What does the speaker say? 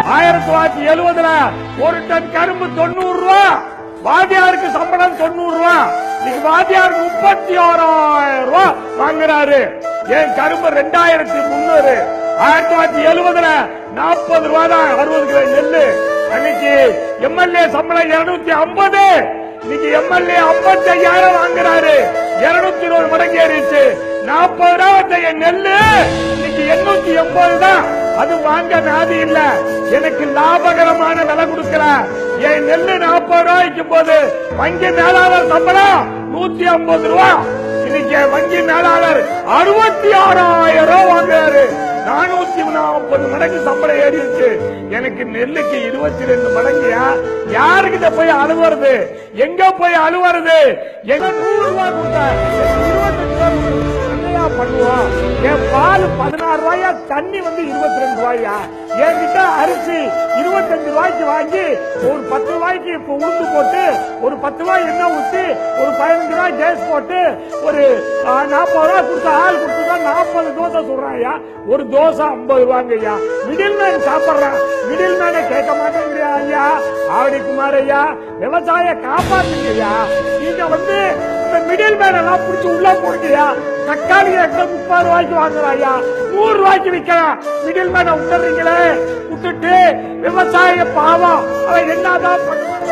1970 ஒரு டன் கரும்பு 90 ரூபா, வாத்தியாருக்கு சம்பளம் 90 ரூபா. இன்னைக்கு வாத்தியாருக்கு 36,000 ரூபாய் வாங்குறாரு. ஏன் கரும்பு 2300. 1970 40 ரூபா தான் 60 கிலோ நெல்லு. அன்னைக்கு எம்எல்ஏ சம்பளம் 250. இன்னைக்கு எம்எல்ஏ 55,000 வாங்குறாரு. 220 மடங்கு ஏறிச்சு. 40 ரூபாய் நெல்லு இன்னைக்கு 880 தான். அது வாங்க நாதி இல்ல. எனக்கு லாபகரமான விலை கொடுக்கல. என் நெல்லு 40 ரூபாய்க்கு போது வங்கி மேலாளர் சம்பளம் 150 ரூபா. இன்னைக்கு வங்கி மேலாளர் 66,000 ரூபாய் வாங்குறாரு. 440 மடங்கு சம்பளம் ஏறிடுச்சு. எனக்கு நெல்லுக்கு 22 மடங்குயா. யாருக்கிட்ட போய் அழுவுறது? எங்க போய் அழுவுறது? எங்க 100 ரூபாய் கொடுத்தா 25 என்னையா பண்ணுவோம்? என் பால் 16 ரூபாயா, தண்ணி 22 ரூபாயா. என்கிட்ட அரிசி 25 ரூபாய்க்கு வாங்கி ஒரு 10 ரூபாய்க்கு இப்ப உளுந்து போட்டு ஒரு 10 ரூபாய் எண்ணெய் ஊற்றி ஒரு 15 ரூபாய் கேஸ் போட்டு ஒரு 40 ரூபாய் கொடுத்த ஆள் கொடுத்துதான் 40 தோசை சொல்றாயா. ஒரு தோசை 50 ரூபாங்க ஐயா. மிடில் மேன் சாப்பிடுறான். மிடில் மேனை கேட்க மாட்டேங்கிறியா ஐயா? ஆவடி குமார் ஐயா, விவசாய காப்பாத்துங்க ஐயா. நீங்க இந்த மிடில் மேன் எல்லாம் பிடிச்சி உள்ள போடுங்கயா. தக்காளி 30 ரூபாய்க்கு வாங்குறாயா, 100 ரூபாய்க்கு விற்கிறான். மிடில் மேனை விட்டுறீங்களே, விட்டுட்டு விவசாய பாவம் அவன் என்னதான் பண்ணுவாங்க?